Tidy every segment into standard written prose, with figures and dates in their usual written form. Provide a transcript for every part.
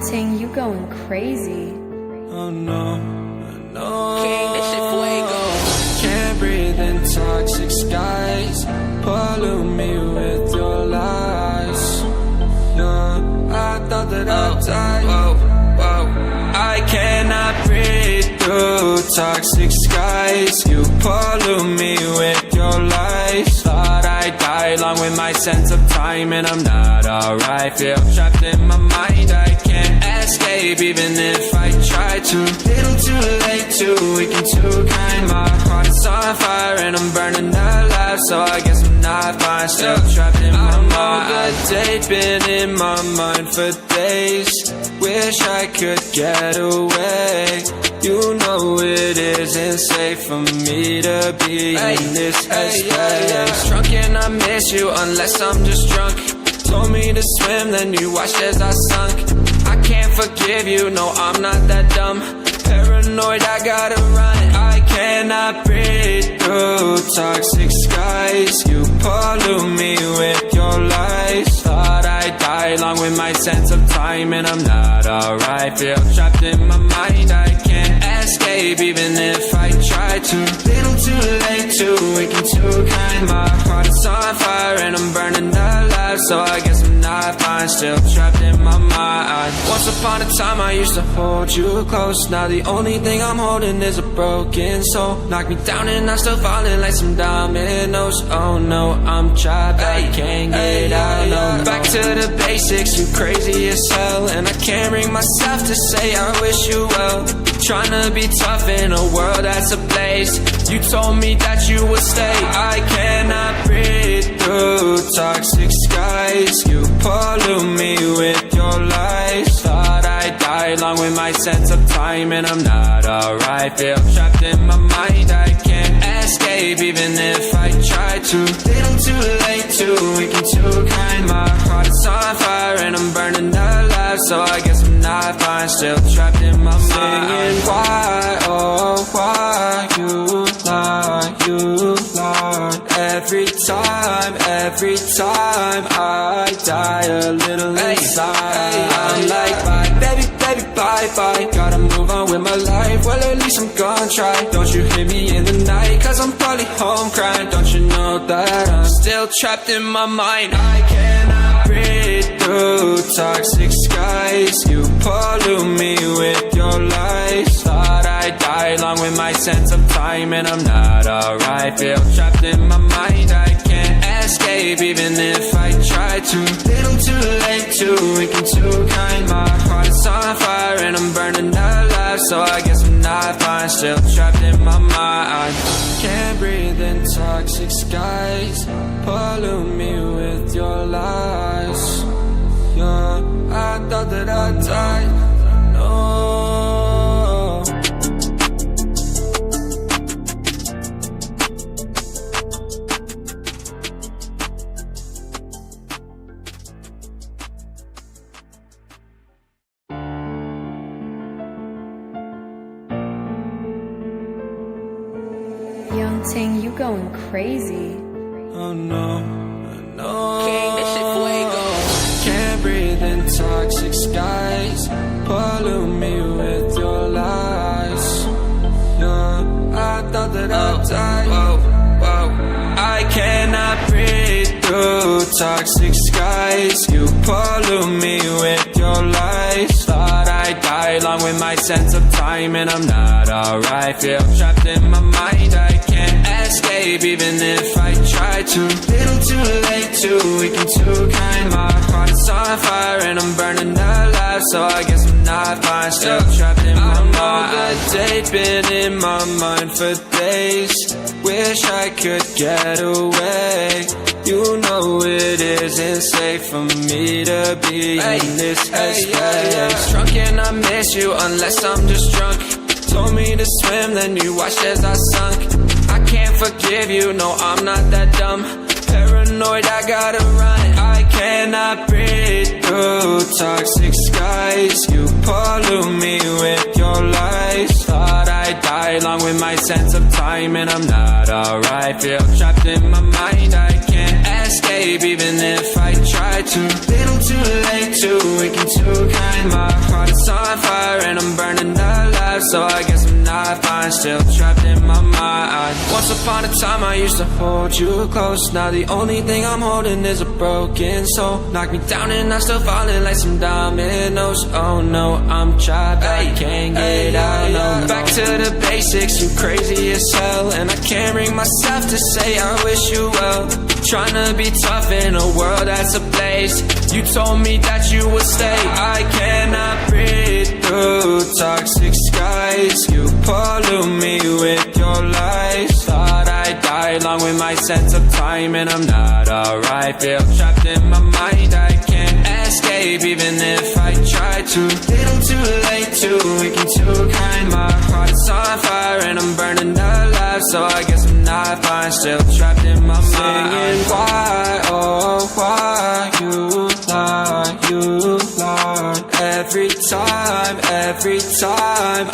Ting, you going crazy. Oh no, no. King, this shit fuego. Can't breathe in toxic skies. Pollute me with your lies. Yeah, I thought that I'd die. I cannot breathe through toxic skies. You pollute me with your lies. Thought I'd die along with my sense of time, and I'm not alright. Feel trapped in my mind, I can't escape even if I try to. Little too late, too weak and too kind. My heart is on fire and I'm burning alive, so I guess I'm not fine. Still trapped in my mind. All day been in my mind for days. Wish I could get away. You know it isn't safe for me to be in this headspace. Drunk and I miss you unless I'm just drunk. Told me to swim, then you watched as I sunk. I can't forgive you, no I'm not that dumb. Paranoid, I gotta run. I cannot breathe through toxic skies. You pollute me with your lies. Thought I'd die along with my sense of time, and I'm not alright. Feel trapped in my mind, I can't escape even if I try to. Little too late, too weak and too kind. My heart is on fire and I'm burning alive, so I guess I'm not fine. Still trapped in my mind. Once upon a time I used to hold you close. Now the only thing I'm holding is a broken soul. Knock me down and I'm still falling like some dominoes. Oh no, I'm trapped, I can't get out, no. Back to the basics, you crazy as hell, and I can't bring myself to say I wish you well. Tryna be tough in a world that's ablaze. You told me that you would stay. I cannot breathe through toxic skies. You pollute me with your lies. Thought I'd die along with my sense of time, and I'm not alright. Feel trapped in my mind, I can't escape even if I try to. Little too late, too weak and too kind. My heart is on fire and I'm burning alive, so I guess I'm not fine. Still trapped in my mind. Singing why, oh why you lie, you lie. Every time I die a little inside. I'm like bye, baby, baby, bye, bye. Gotta move on with my life, well at least I'm gonna try. Don't you hit me in the night, cause I'm probably home crying. Don't you know that I'm still trapped in my mind. I cannot breathe through toxic skies. You pollute me with your lies. Thought I'd die along with my sense of time, and I'm not alright. Feel trapped in my mind, I can't escape even if I try to. Little too late, too weak and too kind. My heart is on fire and I'm burning alive, so I guess I'm not fine. Still trapped in my mind. Can't breathe in toxic skies. Pollute me with your lies. Yeah, I thought that I'd die. No. Young Ting, you going crazy. Oh no, no. King, this shit fuego. Can't breathe in toxic skies. Pollute me with your lies. Yeah, I thought that I'd die. I cannot breathe through toxic skies. You pollute me with your lies. Thought I'd die along with my sense of time, and I'm not alright. Feel trapped in my mind, I can't escape even if I try to. Little too late, too weak and too kind. My heart is on fire and I'm burning alive, so I guess I'm not fine. Still trapped in my mind. All day been in my mind for days. Wish I could get away. You know it isn't safe for me to be in this headspace. Drunk and I miss you unless I'm just drunk. Told me to swim, then you watched as I sunk. I can't forgive you, no I'm not that dumb. Paranoid, I gotta run. I cannot breathe through toxic skies. You pollute me with your lies. Thought I'd die along with my sense of time and I'm not alright. Feel trapped in my mind, I can't escape even if I try to. Little too late, too weak and too kind. My heart is on fire and I'm burning alive, so I guess I'm not fine, still trapped in my mind. Once upon a time I used to hold you close. Now the only thing I'm holding is a broken soul. Knock me down and I'm still falling like some dominoes. Oh no, I'm trapped, I can't get out, no. Back to the basics, you crazy as hell, and I can't bring myself to say I wish you well. Trying to be tough in a world that's ablaze. You told me that you would stay. I cannot breathe through toxic skies. You pollute me with your lies. Thought I'd die along with my sense of time and I'm not alright. Feel trapped in my mind, I can't escape even if I try to. Little too late, too weak and too kind. My heart is on fire and I'm burning alive, so I guess I'm not fine, still trapped in my mind. Why, oh why you lie, you lie. Every time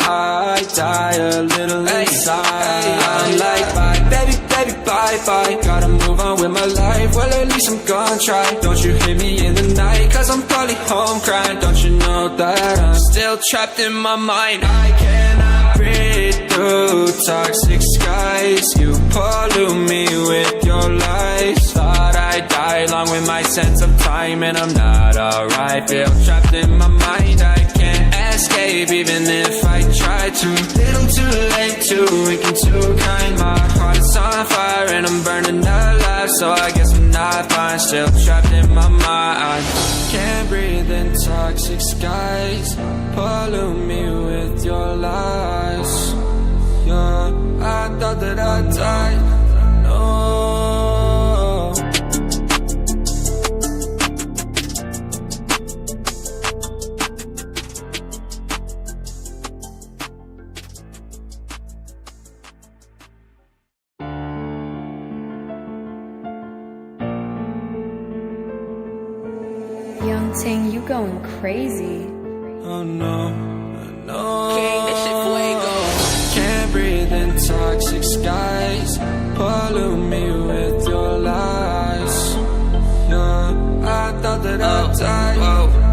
I die a little inside. I'm like bye, baby, bye. Gotta move on with my life, well at least I'm gonna try. Don't you hit me in the night, cause I'm probably home crying. Don't you know that I'm still trapped in my mind. I cannot breathe through toxic skies. You pollute me with your lies. Thought I'd die along with my sense of time and I'm not alright. Feel trapped in my mind, I can't escape even if I try to. Little too late, too weak and too kind. My heart is on fire and I'm burning alive, so I guess I'm not fine, still trapped in my mind. Can't breathe in toxic skies. Pollute me with your lies. Yeah, I thought that I'd die. No. Young Ting, you going crazy. Oh no, no. King, this shit fuego. Can't breathe in toxic skies. Pollute me with your lies. Yeah, I thought that I'd die. Whoa.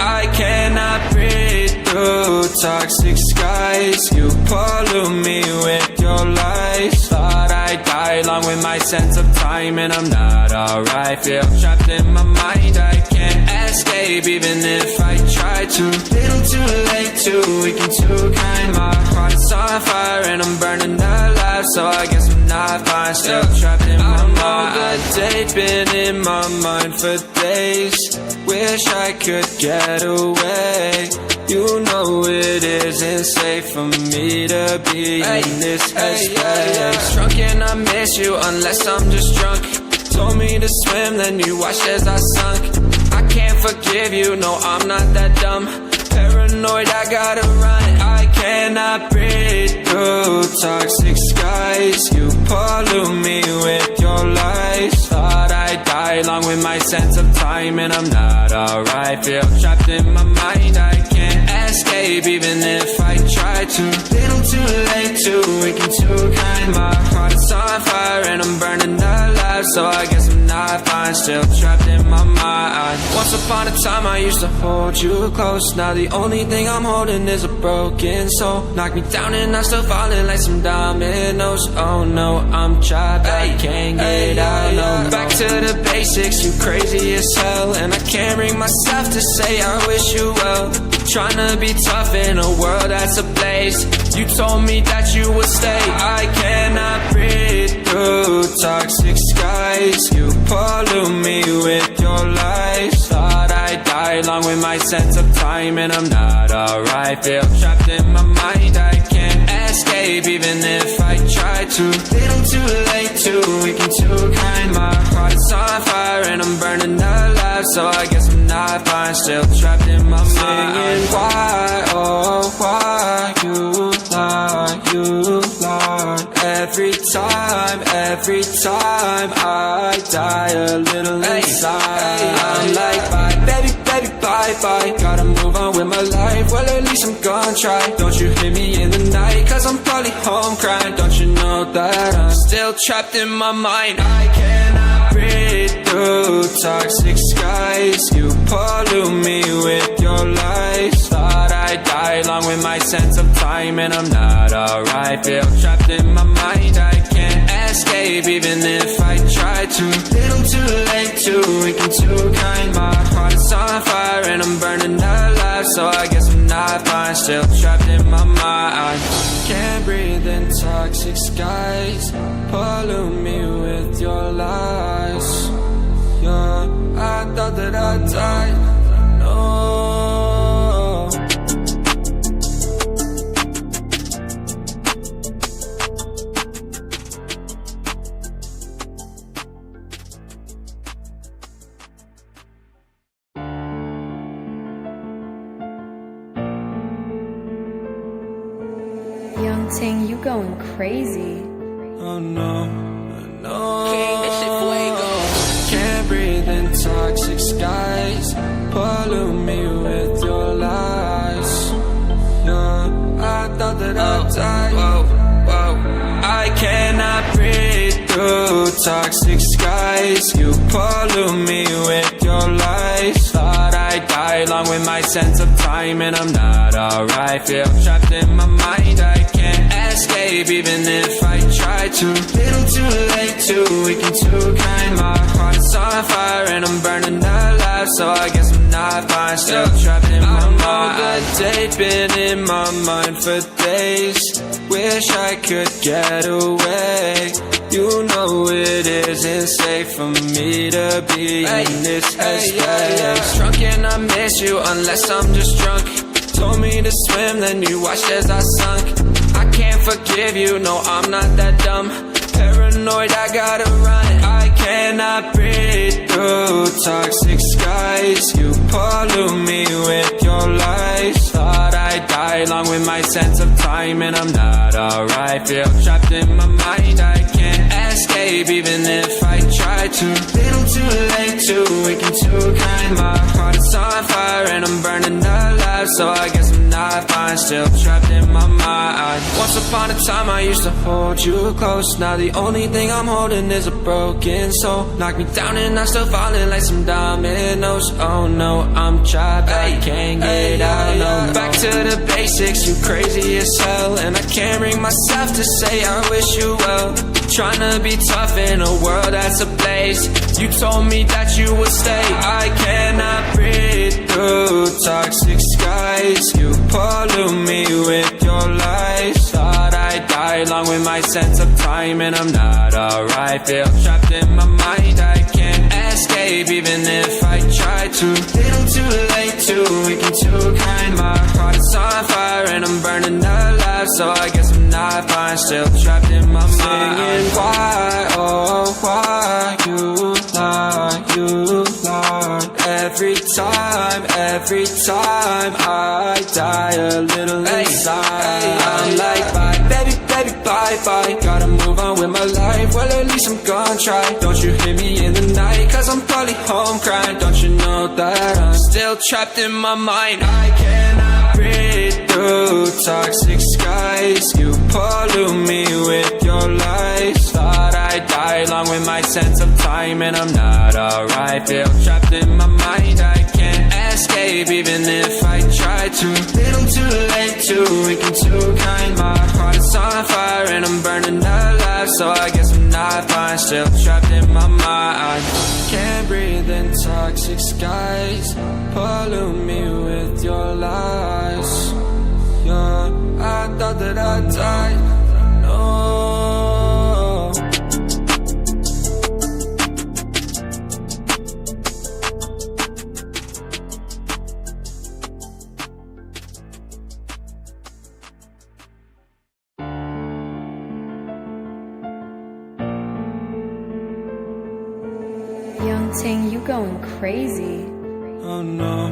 I cannot breathe through toxic skies. You pollute me with your lies. Thought I'd die along with my sense of time and I'm not alright. Feel trapped in my mind, I can't escape even if I try to. Little too late, too weak and too kind. My heart is on fire and I'm burning alive, so I guess I'm not fine, still trapped in my mind. That date been in my mind for days. Wish I could get away. You know it isn't safe for me to be in this headspace. Drunk and I miss you unless I'm just drunk. Told me to swim, then you watched as I sunk. I can't forgive you, no I'm not that dumb. Paranoid, I gotta run. I cannot breathe through toxic skies. You pollute me with your lies. Thought I'd die along with my sense of time and I'm not alright. Feel trapped in my mind, I can't escape even if I try to. Little too late, too weak and too kind. My heart is on fire and I'm burning alive, so I guess I'm not fine, still trapped in my mind. Once upon a time I used to hold you close. Now the only thing I'm holding is a broken soul. Knock me down and I'm still falling like some dominoes. Oh no, I'm trapped, I can't get out, no. Back to the basics, you crazy as hell, and I can't bring myself to say I wish you well. Trying to be tough in a world that's ablaze. You told me that you would stay. I cannot breathe through toxic skies. You pollute me with your lies. Thought I'd die along with my sense of time and I'm not alright. Feel trapped in my mind, I can't escape even if I try to. Little too late, too weak and too kind. My heart is on fire and I'm burning alive, so I guess I'm not fine, still trapped in my mind. Singing why, oh why you lie, you lie. Every time I die a little inside. I'm like bye, baby, bye. Gotta move on with my life, well at least I'm gonna try. Don't you hit me in the night, cause I'm probably home crying. Don't you know that I'm still trapped in my mind? I cannot breathe through toxic skies. You pollute me with your lies. Thought I'd die along with my sense of time, and I'm not alright. Feel trapped in my mind, I can't escape even if I try to. Little too late, too weak and too kind. My heart is on fire and I'm burning alive, so I guess I'm not fine. Still trapped in my mind. Can't breathe in toxic skies. Pollute me with your lies. Yeah, I thought that I'd die. No. Young Ting, you going crazy. Oh no, no. King, this shit fuego. Can't breathe in toxic skies. Pollute me with your lies. Yeah, I thought that I'd die. Whoa, whoa. I cannot breathe through toxic skies. You pollute me with your lies. Thought I'd die along with my sense of time, and I'm not alright. Feel trapped in my mind, I can't escape even if I try to. Little too late, too weak and too kind. My heart is on fire and I'm burning alive, so I guess I'm not fine. Still trapped in my mind. The date been in my mind for days. Wish I could get away. You know it isn't safe for me to be in this headspace. Drunk and I miss you unless I'm just drunk. Told me to swim, then you watched as I sunk. I can't forgive you, no I'm not that dumb. Paranoid, I gotta run. I cannot breathe through toxic skies. You pollute me with your lies. Thought I'd die along with my sense of time, and I'm not alright. Feel trapped in my mind, I can't escape even if I try to. Little too late, too weak and too kind. My heart is on fire and I'm burning alive, so I guess I'm not fine. Still trapped in my mind. Once upon a time I used to hold you close. Now the only thing I'm holding is a broken soul. Knock me down and I'm still falling like some dominoes. Oh no, I'm trapped, I can't get out, no. Back to the basics, you crazy as hell, and I can't bring myself to say I wish you well. Tryna be tough in a world that's ablaze. You told me that you would stay. I cannot breathe through toxic skies. You pollute me with your lies. Thought I'd die along with my sense of time, and I'm not alright. Feel trapped in my mind, I can't escape even if I try to. Little too late, too weak and too kind. My heart is on fire and I'm burning alive, so I guess I'm not fine. Still trapped in my mind. Singing why, oh why you lie, you lie. Every time I die a little inside. I'm like bye, baby, baby, bye, bye. Gotta move on with my life, well at least I'm gonna try. Don't you hit me in the night, cause I'm probably home crying. Don't you know that I'm still trapped in my mind? I cannot breathe through toxic skies. You pollute me with your lies. Thought I'd die along with my sense of time, and I'm not alright. Feel trapped in my mind, I can't escape even if I try to. Little too late, too weak and too kind. My heart is on fire and I'm burning alive, so I guess I'm not fine. Still trapped in my mind. Can't breathe in toxic skies. Pollute me with your lies. Yeah, I thought that I'd die. No. Young Ting, you going crazy. Oh no,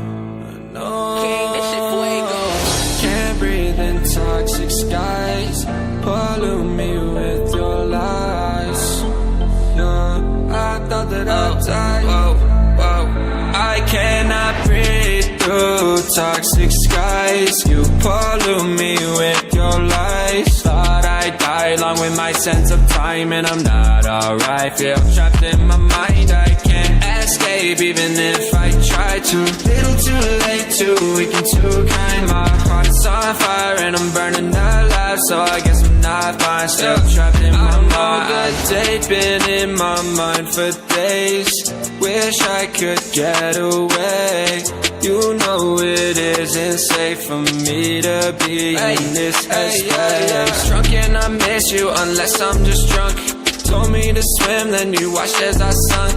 no. King, this shit fuego. Can't breathe in toxic skies. Pollute me with your lies. Yeah, I thought that I'd die. Whoa, whoa. I cannot breathe through toxic skies. You pollute me with your lies. Thought I'd die along with my sense of time, and I'm not alright. Feel trapped in my mind, I can't escape even if I try to. Little too late, too weak and too kind. My heart is on fire and I'm burning alive, so I guess I'm not fine. Still trapped in my mind. The date been in my mind for days. Wish I could get away. You know it isn't safe for me to be in this headspace. Drunk and I miss you unless I'm just drunk. Told me to swim, then you watched as I sunk.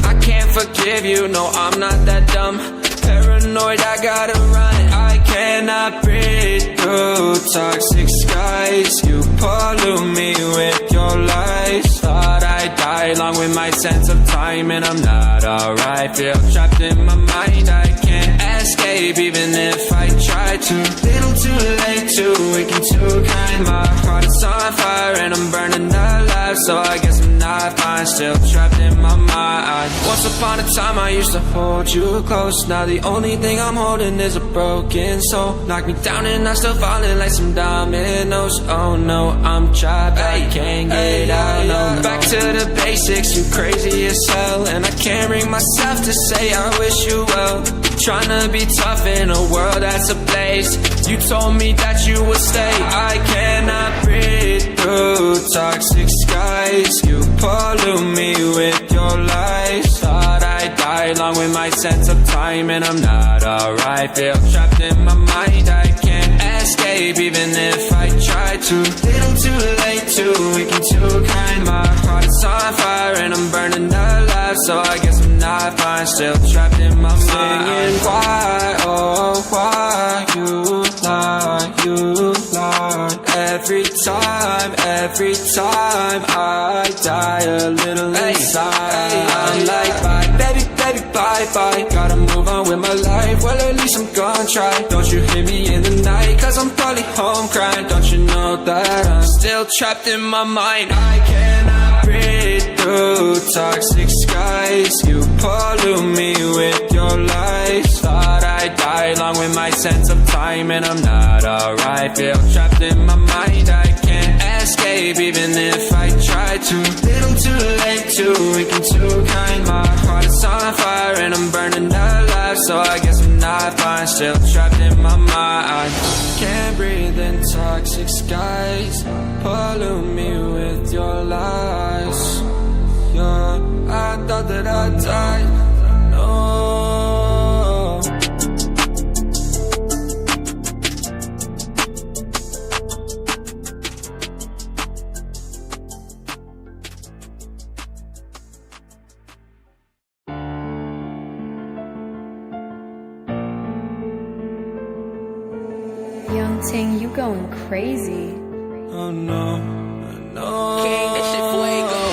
I can't forgive you, no I'm not that dumb. Paranoid, I gotta run. I cannot breathe through toxic skies. You pollute me with your lies. Thought I'd die along with my sense of time, and I'm not alright. Feel trapped in my mind, I can't escape even if I try to. Little too late, too weak and too kind. My heart is on fire and I'm burning alive, so I guess I'm not fine. Still trapped in my mind. Once upon a time I used to hold you close. Now the only thing I'm holding is a broken soul. Knock me down and I'm still falling like some dominoes. Oh no, I'm trapped, I can't get out, no. Back to the basics, you crazy as hell, and I can't bring myself to say I wish you well. Tryna be tough in a world that's ablaze. You told me that you would stay. I cannot breathe through toxic skies. You pollute me with your lies. Thought I'd die along with my sense of time, and I'm not alright. Feel trapped in my mind, I can't escape even if I try to. Little too late, too weak and too kind. My heart is on fire and I'm burning alive, so I guess I'm not fine. Still trapped in my mind. Singing why, oh why you lie, you lie. Every time I die a little inside. I'm like bye, baby, baby, bye, bye. Gotta move on with my life, well at least I'm gonna try. Don't you hear me in the night, cause I'm probably home crying. Don't you know that I'm still trapped in my mind. I cannot breathe through toxic skies. You pollute me with your lies. Thought I'd die along with my sense of time, and I'm not alright. Feel trapped in my mind, I can't escape even if I try to. Little too late, too weak and too kind. My heart is on fire and I'm burning alive, so I guess I'm not fine. Still trapped in my mind. Can't breathe in toxic skies. Pollute me with your lies. Yeah, I thought that I'd die. No. Young Ting, you going crazy. Oh no, no. King, this shit fuego.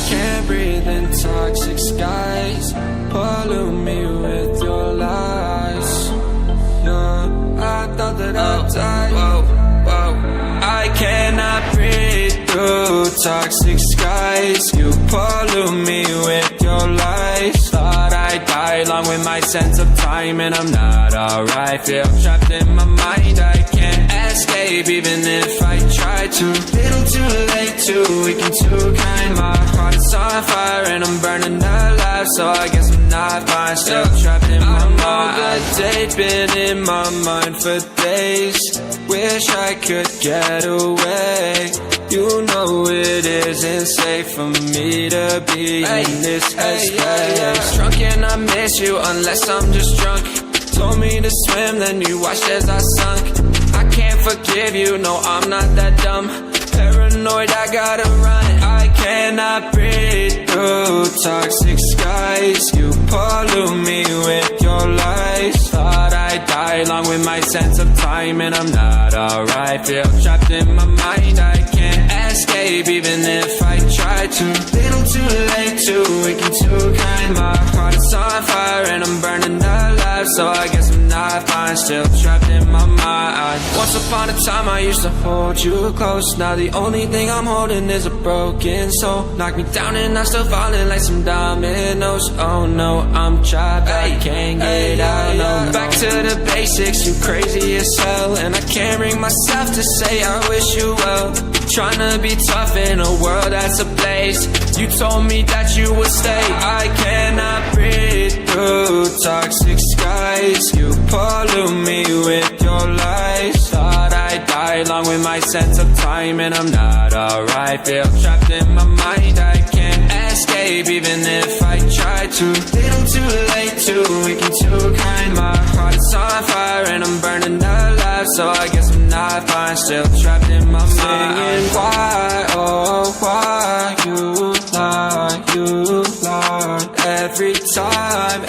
Can't breathe in toxic skies. Pollute me with your lies. Yeah, I thought that I'd die. Whoa, whoa. I cannot breathe through toxic skies. You pollute me with your lies. Thought I'd die along with my sense of time, and I'm not alright. Feel trapped in my mind, I can't escape even if I try to. Little too late, too weak and too kind. My heart is on fire and I'm burning alive, so I guess I'm not fine. Still trapped in my mind. The date been in my mind for days. Wish I could get away. You know it isn't safe for me to be in this headspace. Drunk and I miss you unless I'm just drunk. Told me to swim, then you watched as I sunk. I can't forgive you, no I'm not that dumb. Paranoid, I gotta run. I cannot breathe through toxic skies. You pollute me with your lies. Thought I'd die along with my sense of time, and I'm not alright. Feel trapped in my mind, I can't escape even if I try to. Little too late, too weak and too kind. My heart is on fire and I'm burning alive, so I guess I'm not fine. fine, still trapped in my mind. Once upon a time I used to hold you close. Now the only thing I'm holding is a broken soul. Knock me down and I'm still falling like some dominoes. Oh no, I'm trapped, I can't get out, no. Back to the basics, you crazy as hell. And I can't bring myself to say I wish you well. Tryna be tough in a world that's ablaze. You told me that you would stay. I cannot breathe through toxic skies. You pollute me with your lies. Thought I'd die along with my sense of time, and I'm not alright. Feel trapped in my mind, I can't escape even if I try to. Little too late, too weak and too kind. My heart is on fire and I'm burning alive, so I guess I'm not fine. Still trapped in my mind. Singing why, oh why you lie, you lie. Every time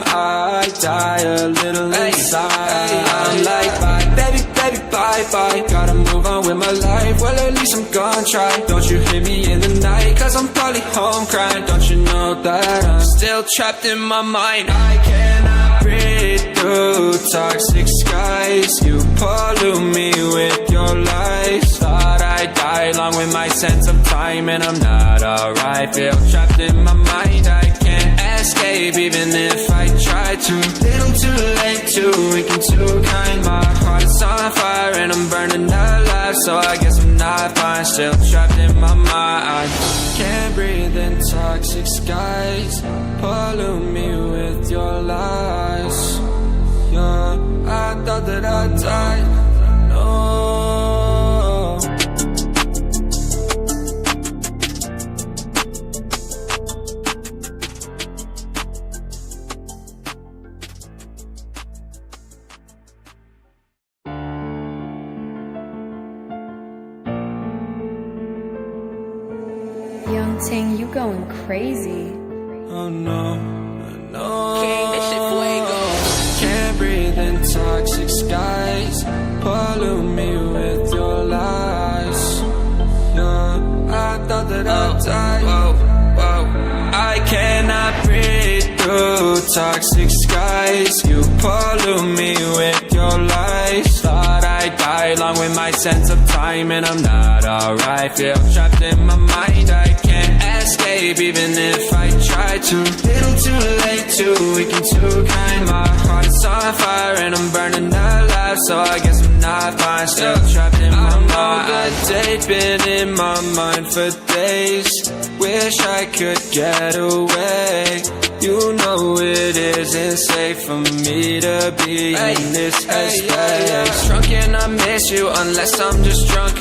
I die a little inside. I'm like bye, baby, bye. Gotta move on with my life, well at least I'm gonna try. Don't you hit me in the night, cause I'm probably home crying. Don't you know that I'm still trapped in my mind. I cannot breathe through toxic skies. You pollute me with your lies. Thought I'd die along with my sense of time, and I'm not alright. Feel trapped in my mind, I can't escape even if I try to. Little too late, too weak and too kind. My heart is on fire and I'm burning alive, so I guess I'm not fine. Still trapped in my mind. Can't breathe in toxic skies. Pollute me with your lies. Yeah, I thought that I'd die. No. Young Ting, you going crazy. Oh no, no. King, this shit fuego. Can't breathe in toxic skies. Pollute me with your lies. Yeah, I thought that I'd die. Whoa. I cannot breathe through toxic skies. You pollute me with your lies. Thought I'd die along with my sense of time, and I'm not alright. Feel trapped in my mind, I can't escape even if I try to. Little too late, too weak and too kind. My heart is on fire and I'm burning alive, so I guess I'm not fine. Still trapped in my mind. The date been in my mind for days. Wish I could get away. You know it isn't safe for me to be in this headspace. Drunk and I miss you unless I'm just drunk.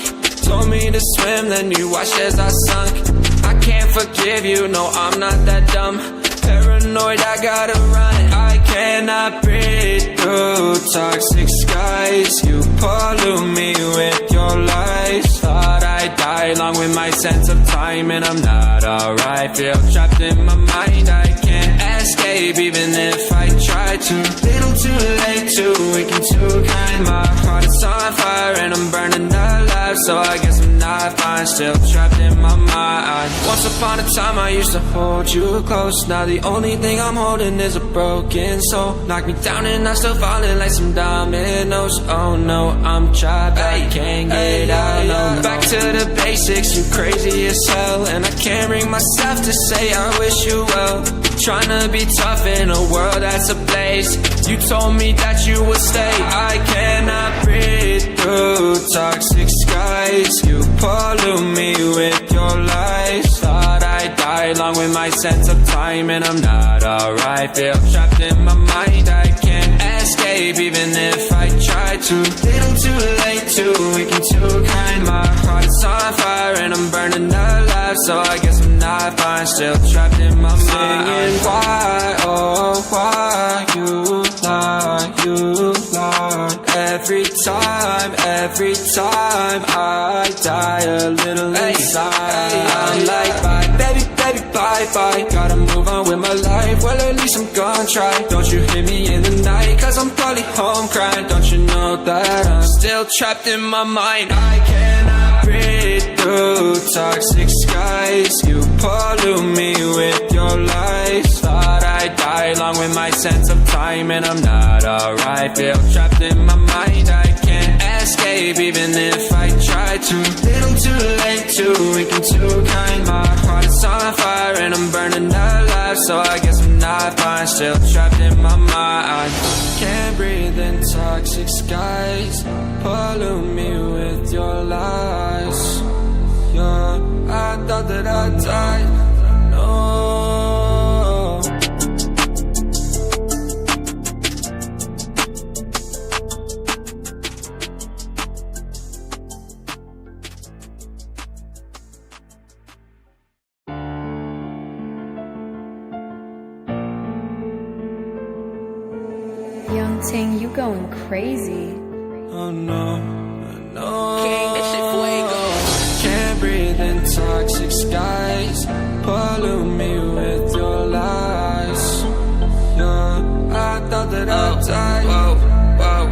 Told me to swim, then you watched as I sunk. I can't forgive you, no I'm not that dumb. Paranoid, I gotta run. I cannot breathe through toxic skies. You pollute me with your lies. Thought I'd die along with my sense of time, and I'm not alright. Feel trapped in my mind, I can't escape even if I try to. Little too late, too weak and too kind. My heart is on fire and I'm burning alive, so I guess I'm not fine. Still trapped in my mind. Once upon a time I used to hold you close. Now the only thing I'm holding is a broken soul. Knock me down and I'm still falling like some dominoes. Oh no, I'm trapped, I can't get out, no. Back to the basics, you crazy as hell. And I can't bring myself to say I wish you well. Tryna be tough in a world that's ablaze. You told me that you would stay. I cannot breathe through toxic skies. You pollute me with your lies. Thought I'd die along with my sense of time, and I'm not alright. Feel trapped in my mind, I can't escape even if I try to. Little too late, too weak and too kind. My heart is on fire and I'm burning alive, so I guess I'm not fine. Still trapped in my mind. Singing why, oh why you lie, you lie. Every time I die a little inside. I'm like bye, baby, bye. Gotta move on with my life, well at least I'm gonna try. Don't you hit me in the night, cause I'm probably home crying. Don't you know that I'm still trapped in my mind. I cannot breathe through toxic skies. You pollute me with your lies. Thought I'd die along with my sense of time, and I'm not alright. alright. Feel trapped in my mind, I can't escape even if I try to. Little too late, too weak and too kind. My heart is on fire and I'm burning alive, so I guess I'm not fine. Still trapped in my mind. Can't breathe in toxic skies. Pollute me with your lies. Yeah, I thought that I died. No. Young Ting, you going crazy. Oh no, no. King, this shit fuego. Can't breathe in toxic skies. Pollute me with your lies. Yeah, I thought that I died. Whoa, whoa.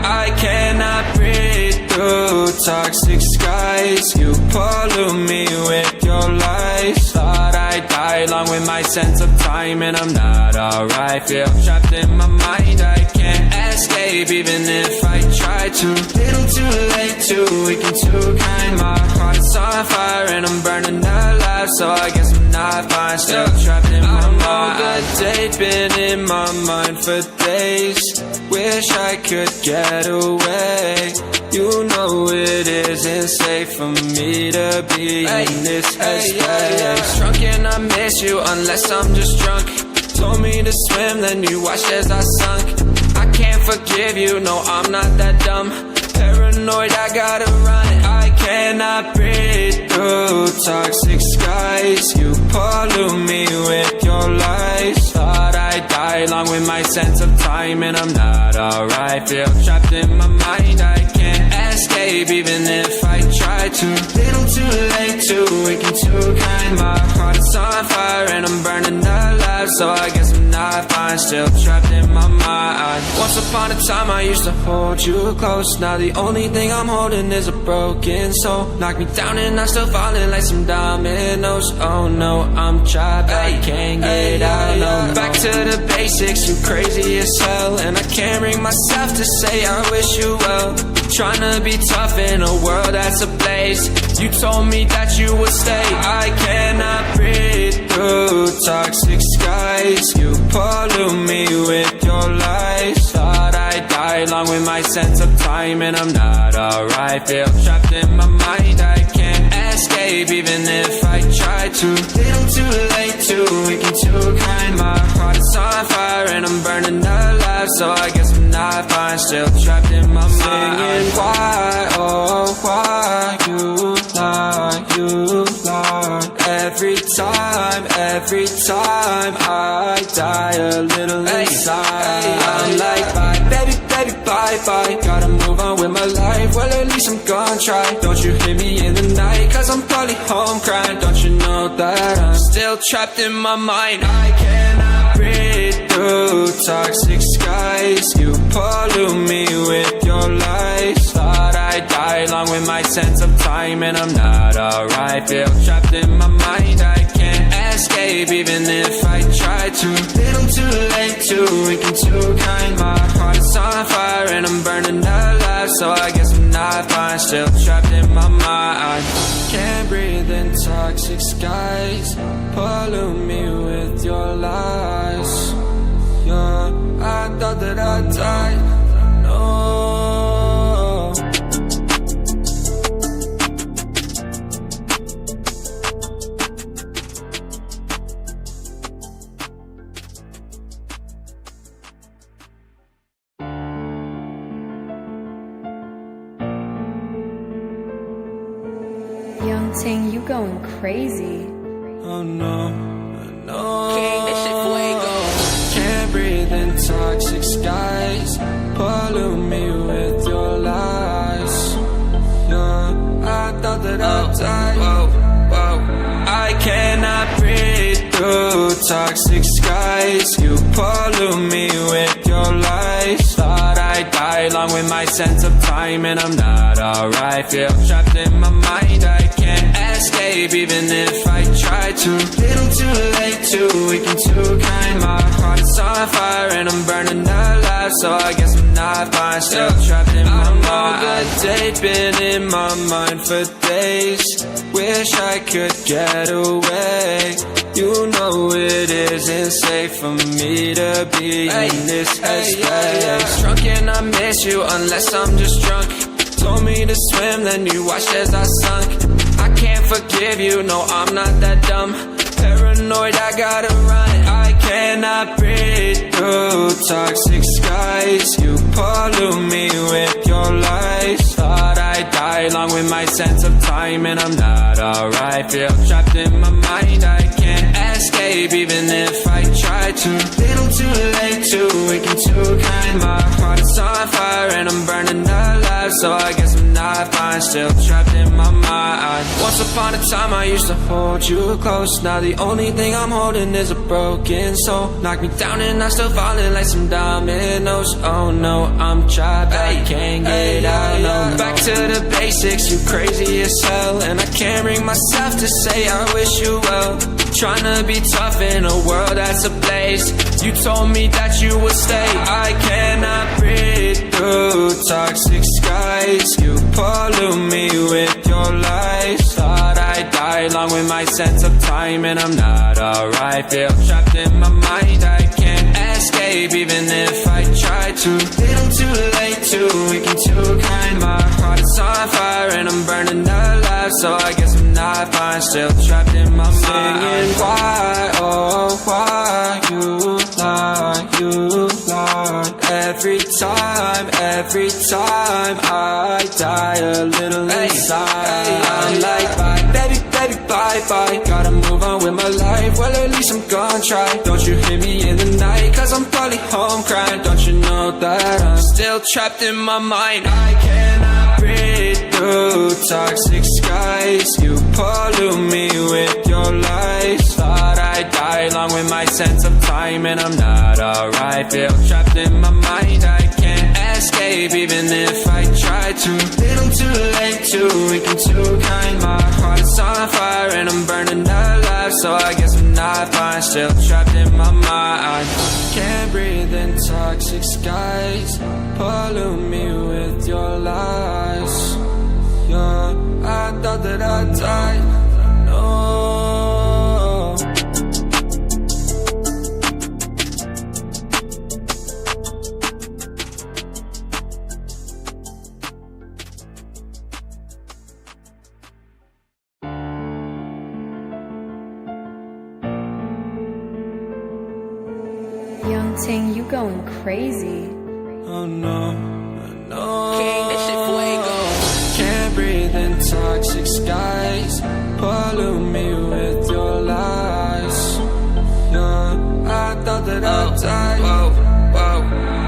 I cannot breathe through toxic skies. You pollute me with your lies. Thought I'd die along with my sense of time, and I'm not alright. Feel trapped in my mind, I can't escape even if I try to. Little too late, too weak and too kind. My heart is on fire and I'm burning alive, so I guess I'm not fine. Still trapped in my mind. That day been in my mind for days. Wish I could get away. You know it isn't safe for me to be in this headspace. Drunk and I miss you unless I'm just drunk. Told me to swim, then you watched as I sunk. I can't forgive you, no I'm not that dumb. Paranoid, I gotta run. I cannot breathe through toxic skies. You pollute me with your lies. Thought I'd die along with my sense of time, and I'm not alright. Feel trapped in my mind, I can't escape even if I try to. Little too late, too weak and too kind. My heart is on fire and I'm burning alive, so I guess I'm not fine. Still trapped in my mind. Once upon a time I used to hold you close. Now the only thing I'm holding is a broken soul. Knock me down and I'm still falling like some dominoes. Oh no, I'm trapped, I can't get out, no. Back to the basics, you crazy as hell, and I can't bring myself to say I wish you well. Tryna be tough in a world that's ablaze. You told me that you would stay. I cannot breathe through toxic skies. You pollute me with your lies. Thought I'd die along with my sense of time, and I'm not alright. Feel trapped in my mind, I can't escape even if I try to. Little too late, too weak and too kind. My heart is on fire and I'm burning alive, so I guess I'm not fine. Still trapped in my mind. Singing why, oh why you lie, you lie. Every time I die a little inside. I'm like bye, baby, baby, bye, bye. Gotta move on with my life, well at least I'm gonna try. Don't you hit me in the night, cause I'm probably home crying. Don't you know that I'm still trapped in my mind. I cannot breathe through toxic skies. You pollute me with your lies. Thought I'd die along with my sense of time, and I'm not alright. Feel trapped in my mind, I can't escape even if I try to. Little too late, too weak and too kind. My heart is on fire and I'm burning alive, so I guess I'm not fine. Still trapped in my mind. Can't breathe in toxic skies. Pollute me with your lies. Yeah, I thought that I died. No. Young Ting, you going crazy. Oh no, no. King, this shit fuego. Can't breathe in toxic skies. Pollute me with your lies. Yeah, I thought that I died. Whoa, whoa. I cannot breathe through toxic skies. You pollute me with your lies. Thought I'd die along with my sense of time, and I'm not alright. Feel trapped in my mind, I can't escape even if I try too little too late, too weak and too kind. My heart is on fire and I'm burning alive, so I guess I'm not fine, still trapped in my mind. That day been in my mind for days, wish I could get away. You know it isn't safe for me to be in this headspace. Drunk and I miss you unless I'm just drunk. Told me to swim, then you watched as I sunk. I can't forgive you, no I'm not that dumb. Paranoid, I gotta run. I cannot breathe through toxic skies. You pollute me with your lies. Thought I'd die along with my sense of time, and I'm not alright. Feel trapped in my mind, I can't escape even if I try to. Little too late, too weak and too kind. My heart is on fire and I'm burning alive, so I guess I'm not fine, still trapped in my mind. Once upon a time I used to hold you close. Now the only thing I'm holding is a broken soul. Knock me down and I'm still falling like some dominoes. Oh no, I'm trapped, I can't get out, no. Back to the basics, you crazy as hell, and I can't bring myself to say I wish you well. Tryna be tough in a world that's ablaze. You told me that you would stay. I cannot breathe through toxic skies. You pollute me with your lies. Thought I'd die along with my sense of time, and I'm not alright. Feel trapped in my mind, I can't escape even if I try to. Little too late, too weak and too kind. My heart is on fire and I'm burning alive, so I guess I'm not fine, still trapped in my mind. Why, oh why you lie every time I die a little inside. I'm like bye, baby, bye. Gotta move on with my life, well at least I'm gonna try. Don't you hear me in the night, cause I'm probably home crying. Don't you know that I'm still trapped in my mind. I cannot breathe through toxic skies. You pollute me with your lies. Thought I'd die along with my sense of time, and I'm not alright. Feel trapped in my mind, I can't escape even if I try to. Little too late, too weak and too kind. My heart is on fire and I'm burning alive, so I guess I'm not fine, still trapped in my mind. Can't breathe in toxic skies. Pollute me with your lies. Yeah, I thought that I'd die. No. Young Ting, you going crazy. Oh no, no. King, this shit fuego. Can't breathe in toxic skies. Pollute me with your lies. Yeah, I thought that I'd die. Whoa.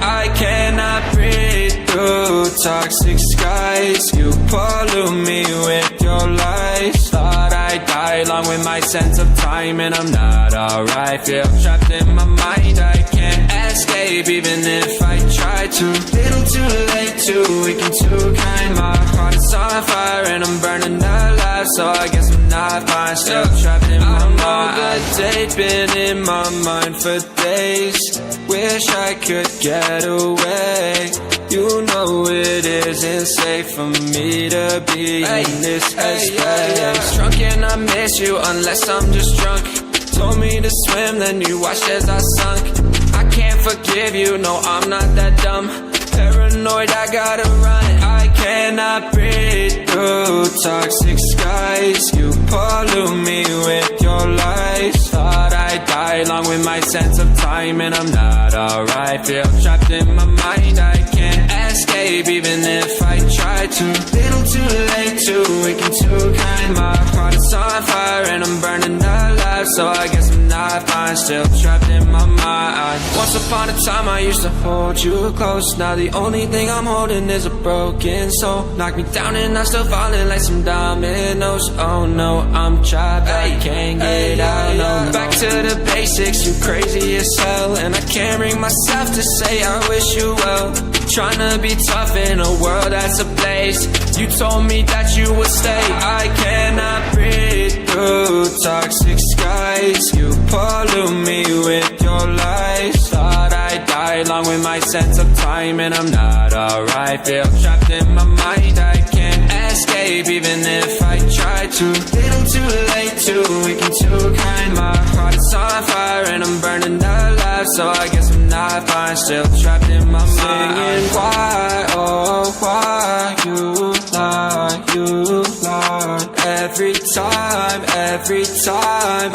I cannot breathe through toxic skies. You pollute me with your lies. Thought I'd die along with my sense of time, and I'm not alright. Feel trapped in my mind, I can't escape even if I try to. Little too late, too weak and too kind. My heart is on fire and I'm burning alive, so I guess I'm not fine, still trapped in my mind. That day been in my mind for days, wish I could get away. You know it isn't safe for me to be in this headspace. Drunk and I miss you unless I'm just drunk. Told me to swim, then you watched as I sunk. I can't forgive you, no I'm not that dumb. Paranoid, I gotta run. I cannot breathe through toxic skies. You pollute me with your lies. Thought I'd die along with my sense of time, and I'm not alright. Feel trapped in my mind, I can't escape even if I try to. Little too late, too weak and too kind. My heart is on fire and I'm burning alive, so I guess I'm not fine, still trapped in my mind. Once upon a time I used to hold you close. Now the only thing I'm holding is a broken soul. Knock me down and I'm still falling like some dominoes. Oh no, I'm trapped, I can't get out, no. Back to the basics, you crazy as hell. And I can't bring myself to say I wish you well. Tryna be tough in a world that's a place. You told me that you would stay. I cannot breathe through toxic skies. You pollute me with your lies. Thought I'd die along with my sense of time, and I'm not alright. Feel trapped in my mind, I can't escape even if I try to. Little too late, too weak and too kind. My heart is on fire and I'm burning alive, so I guess I'm not fine. Still trapped in my mind. Singing why, oh why you lie, you lie. Every time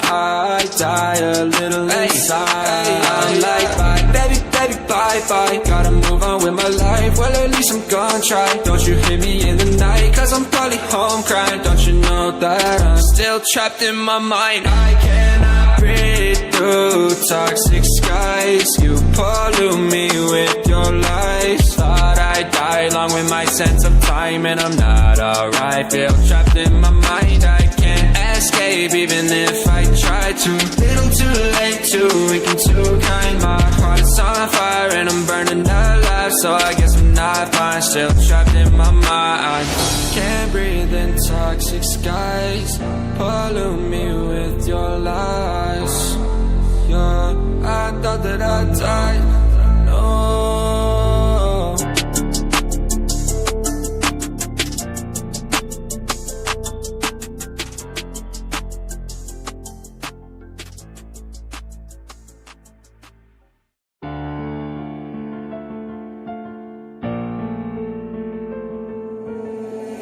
I die a little inside. I'm like bye, baby, bye. Gotta move on with my life, well at least I'm gonna try. Don't you hit me in the night, cause I'm probably home crying. Don't you know that I'm still trapped in my mind. I cannot breathe through toxic skies. You pollute me with your lies. Thought I'd die along with my sense of time, and I'm not alright. Feel trapped in my mind, I can't escape even if I try to. Little too late, too weak and too kind. My heart is on fire and I'm burning alive, so I guess I'm not fine. Still trapped in my mind. Can't breathe in toxic skies. Pollute me with your lies. Yeah, I thought that I died. No.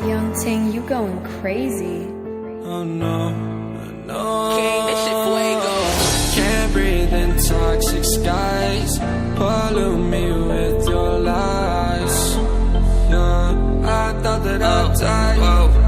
Young Ting, you going crazy. Oh no, no. King, this shit fuego. Can't breathe in toxic skies. Pollute me with your lies. Yeah, I thought that I died. Whoa.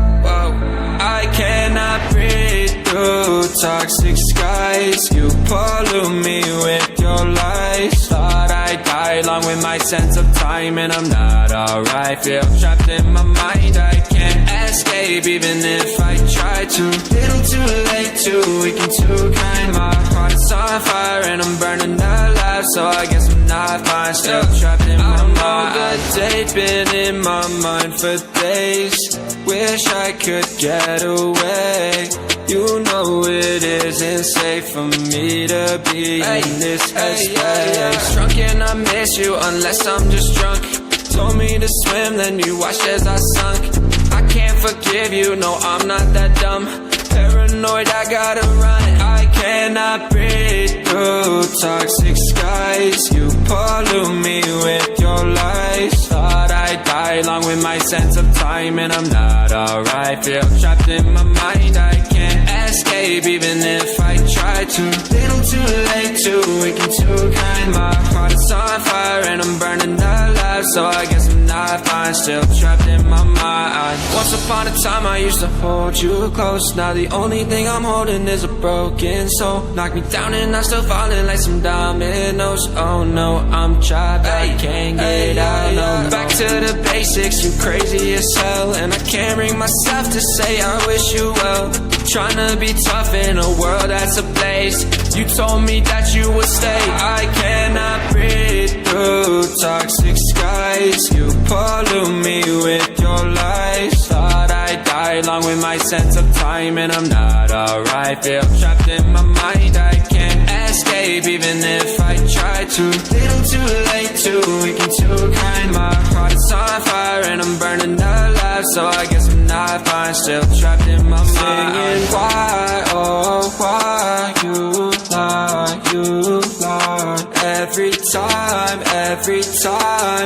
I cannot breathe through toxic skies. You pollute me with your lies. Thought I'd die along with my sense of time, and I'm not alright. Feel trapped in my mind, I can't escape even if I try to. Little too late, too weak and too kind. My heart is on fire and I'm burning alive, so I guess I'm not fine. Still trapped in my mind. The date been in my mind for days. Wish I could get away. You know it isn't safe for me to be in this headspace. Drunk and I miss you unless I'm just drunk. Told me to swim, then you watched as I sunk. I can't forgive you, no I'm not that dumb. Paranoid, I gotta run. I cannot breathe through toxic skies. You pollute me with your lies. Thought I'd die along with my sense of time, and I'm not alright. Feel trapped in my mind, I can't escape even if I try to. Little too late, too weak and too kind. My heart is on fire and I'm burning alive, so I guess I'm not fine. Still trapped in my mind. Once upon a time I used to hold you close. Now the only thing I'm holding is a broken soul. Knock me down and I'm still falling like some dominoes. Oh no, I'm trapped, I can't get out, no. Back to the basics, you crazy as hell. And I can't bring myself to say I wish you well. Tryna be tough in a world that's a place. You told me that you would stay. I cannot breathe through toxic skies. You pollute me with your lies. Thought I'd die along with my sense of time, and I'm not alright. Feel trapped in my mind, I can't escape even if I try to. Little too late, too weak and too kind. My heart is on fire and I'm burning alive, so I guess I'm not fine. Still trapped in my mind. Singing why, oh why you lie, you lie. Every time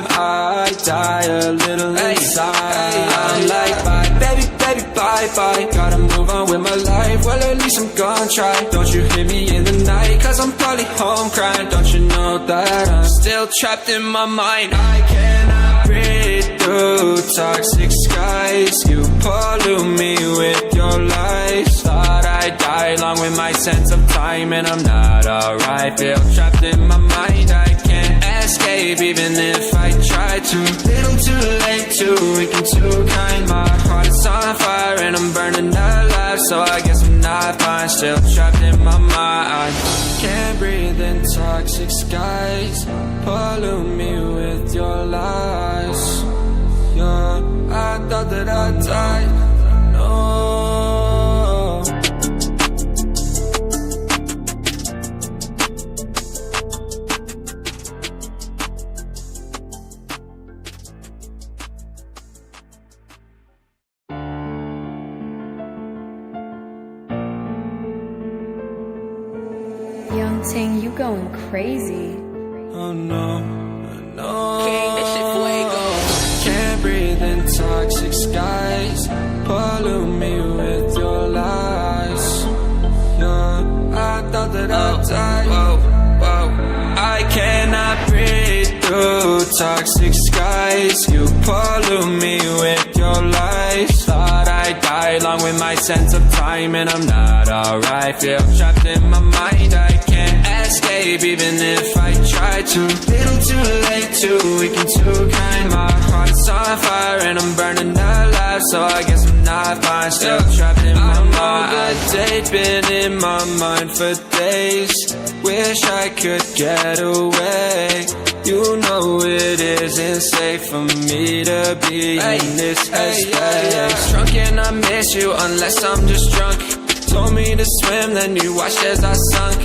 I die a little inside. I'm like bye, baby, bye. Gotta move on with my life, well at least I'm gonna try. Don't you hit me in the night, cause I'm probably home crying. Don't you know that I'm still trapped in my mind. I cannot breathe through toxic skies. You pollute me with your lies. Thought I'd die along with my sense of time, and I'm not alright. Feel trapped in my mind, I can't escape even if I try to. Little too late, too weak and too kind. My heart is on fire and I'm burning alive, so I guess I'm not fine. Still trapped in my mind. toxic skies, pollute me with your lies. Yeah, I thought that I died. No. Young Ting, you going crazy. Oh no, no. King, this shit fuego. Can't breathe in toxic skies, pollute me with your lies. Yeah, I thought that I died. Whoa, whoa. I cannot breathe through toxic skies. You pollute me with your lies. Thought I'd die along with my sense of time, and I'm not alright. Feel trapped in my mind, I can't escape even if I try to. Little too late, too weak and too kind. My heart's on fire and I'm burning alive, so I guess I'm not fine. Still trapped in my mind. Date been in my mind for days. Wish I could get away. You know it isn't safe for me to be in this headspace. Drunk and I miss you unless I'm just drunk. Told me to swim, then you watched as I sunk.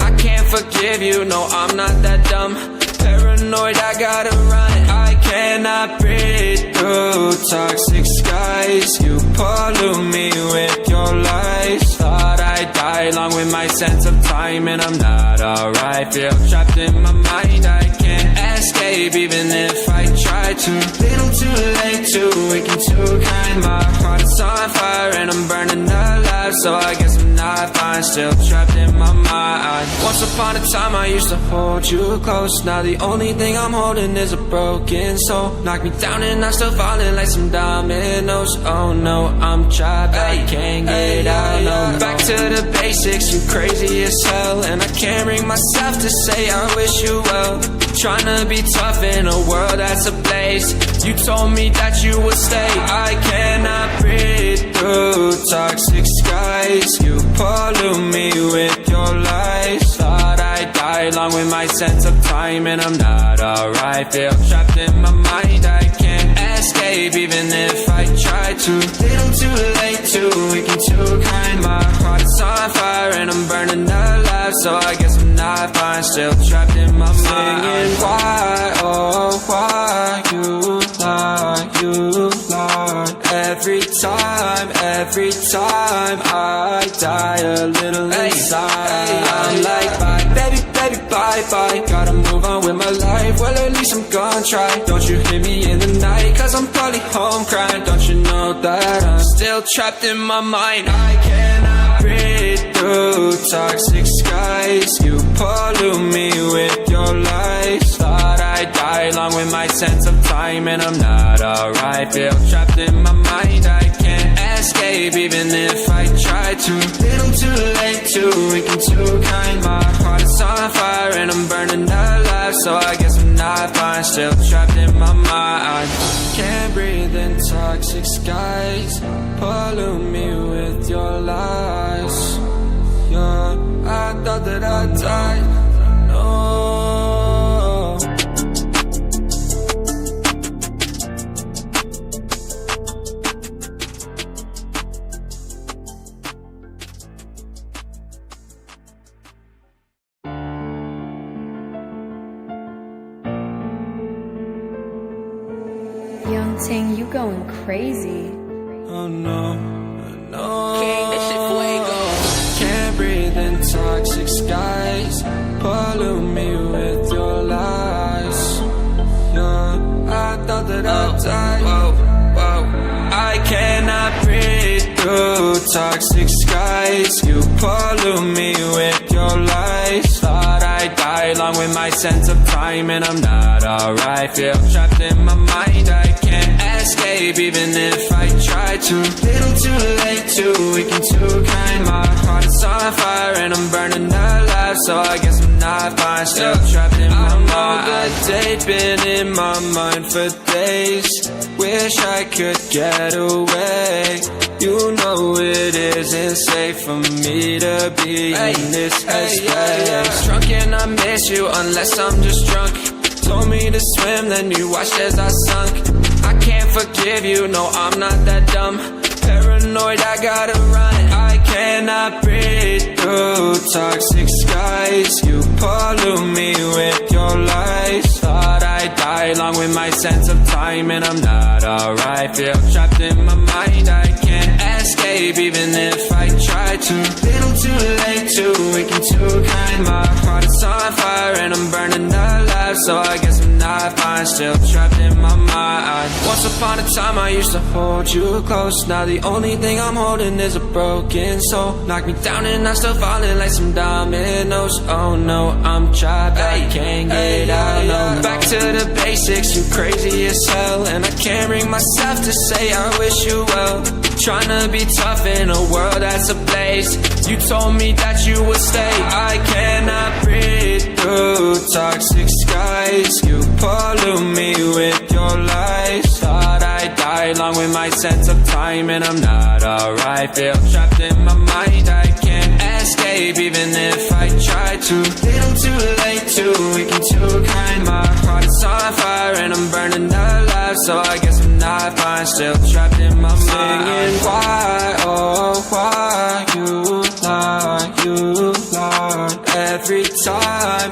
I can't forgive you, no, I'm not that dumb. Paranoid, I gotta run. I cannot breathe through toxic skies. You pollute me with your lies. Thought I'd die along with my sense of time, and I'm not alright. Feel trapped in my mind, I can't escape even if I try to. Little too late, too weak and too kind. My heart is on fire and I'm burning alive, so I guess I'm not fine. Still trapped in my mind. Once upon a time I used to hold you close. Now the only thing I'm holding is a broken soul. Knock me down and I'm still falling like some dominoes. Oh no, I'm trapped, I can't get out. No, back to the basics, you crazy as hell, and I can't bring myself to say I wish you well. Trying to be tough in a world that's ablaze. You told me that you would stay. I cannot breathe through toxic skies. You pollute me with your lies. Thought I'd die along with my sense of time, and I'm not alright. Feel trapped in my mind, I can't escape even if I try to. Little too late, too weak and too kind. My heart is on fire and I'm burning alive, so I guess I'm not fine. Still trapped in my mind. Why, oh why you lie, you lie. Every time I die a little inside. I'm like bye, baby, baby, bye, bye. Gotta move on with my life, well at least I'm gonna try. Don't you hear me in the night, cause I'm probably home crying. Don't you know that I'm still trapped in my mind. I cannot breathe through toxic skies. You pollute me with your lies. Thought I'd die along with my sense of time, and I'm not alright. Feel trapped in my mind, I can't escape even if I try to. Little too late, too weak and too kind. My heart is on fire and I'm burning alive, so I guess I'm not fine. Still trapped in my mind. Can't breathe in toxic skies, pollute me with your lies. Yeah, I thought that I died. No. Young Ting, you going crazy. Oh no, no. King, this shit fuego. Can't breathe in toxic skies, pollute me with your lies. Yeah, I thought that I died. Whoa, whoa. I cannot breathe through toxic skies. You pollute me with your lies. Thought I'd die along with my sense of time, and I'm not alright. Feel trapped in my mind, I can't escape even if I try to. Little too late, too weak and too kind. My heart is on fire and I'm burning alive, so I guess I'm not not fine, still trapped in my mind. The date been in my mind for days. Wish I could get away. You know it isn't safe for me to be in this headspace. Drunk and I miss you unless I'm just drunk. Told me to swim, then you watched as I sunk. I can't forgive you, no, I'm not that dumb. Paranoid, I gotta run. I cannot breathe through toxic skies. You pollute me with your lies. Thought I'd die along with my sense of time, and I'm not alright. Feel trapped in my mind, I can't escape even if I try to. Little too late, too weak and too kind. My heart is on fire and I'm burning alive, so I guess I'm not fine, still trapped in my mind. Once upon a time I used to hold you close. Now the only thing I'm holding is a broken soul. Knock me down and I'm still falling like some dominoes. Oh no, I'm trapped, I can't get out, no. Back to the basics, you crazy as hell. And I can't bring myself to say I wish you well. Tryna be tough in a world that's ablaze. You told me that you would stay. I cannot breathe through toxic skies. You pollute me with your lies. Thought I'd die along with my sense of time, and I'm not alright. Feel trapped in my mind, I can't escape even if I try to. Little too late, too weak and too kind. My heart is on fire and I'm burning alive, so I guess I'm not fine, still trapped in my mind. Singing why, oh why you lie, you lie. Every time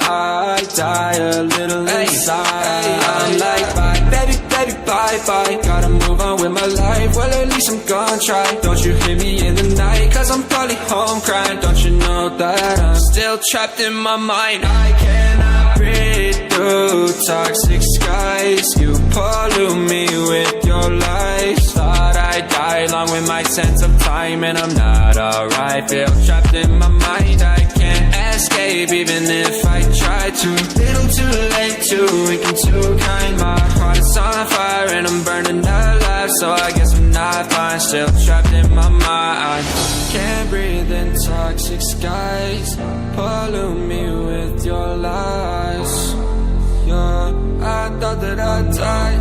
I die a little inside. I'm like bye, baby, bye. Gotta move on with my life, well at least I'm gonna try. Don't you hear me in the night, cause I'm probably home crying. Don't you know that I'm still trapped in my mind. I cannot breathe through toxic skies. You pollute me with your lies. Thought I'd die along with my sense of time, and I'm not alright. Feel trapped in my mind, I can't escape even if I try to. Little too late, too weak and too kind. My heart is on fire and I'm burning alive, so I guess I'm not fine, still trapped in my mind. Can't breathe in toxic skies. Pollute me with your lies. Yeah, I thought that I'd die.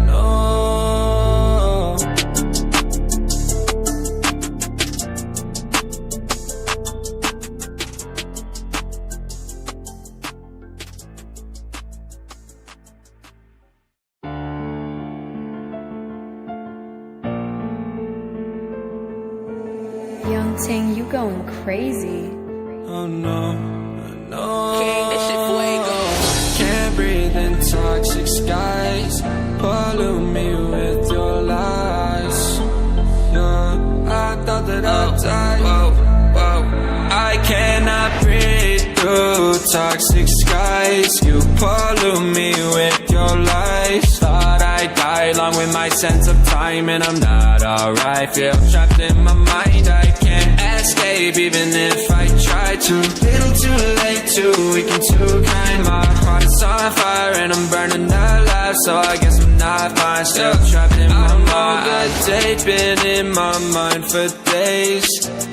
No. Young Ting, you going crazy. Oh no, no. King, this shit fuego. Can't breathe in toxic skies. Pollute me with your lies. Yeah, I thought that I'd die. Whoa. I cannot breathe through toxic skies. You pollute me with your lies. Thought I'd die along with my sense of time, and I'm not alright. Feel trapped in my mind, I can't escape even if I try to. Little too late, too weak and too kind. My heart is on fire and I'm burning alive, so I guess I'm not fine, still trapped in my mind. The date been in my mind for days.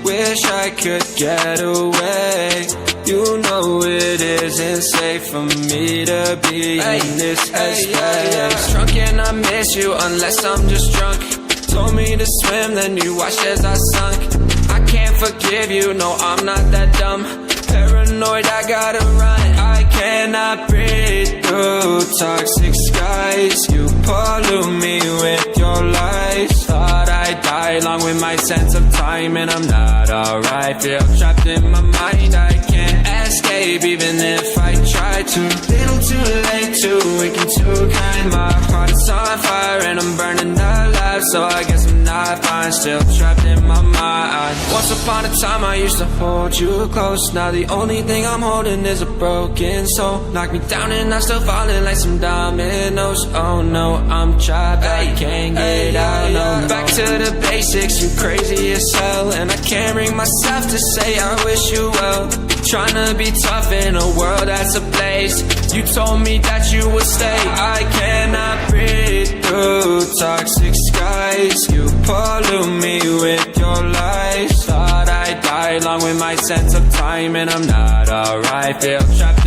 Wish I could get away. You know it isn't safe for me to be in this headspace. Drunk and I miss you unless I'm just drunk. Told me to swim, then you watched as I sunk. I can't forgive you, no, I'm not that dumb. Paranoid, I gotta run. I cannot breathe through toxic skies. You pollute me with your lies. Thought I'd die along with my sense of time, and I'm not alright. Feel trapped in my mind, I can't escape even if I try to. Little too late, too weak and too kind. My heart is on fire and I'm burning alive, so I guess I'm not fine, still trapped in my mind. Once upon a time I used to hold you close. Now the only thing I'm holding is a broken soul. Knock me down and I'm still falling like some dominoes. Oh no, I'm trapped, I can't get out, no. Back to the basics, you crazy as hell. And I can't bring myself to say I wish you well. Tryna be tough in a world that's ablaze. You told me that you would stay. I cannot breathe through toxic skies. You pollute me with your lies. Thought I'd die along with losing my sense of time and I'm not alright. Feel trapped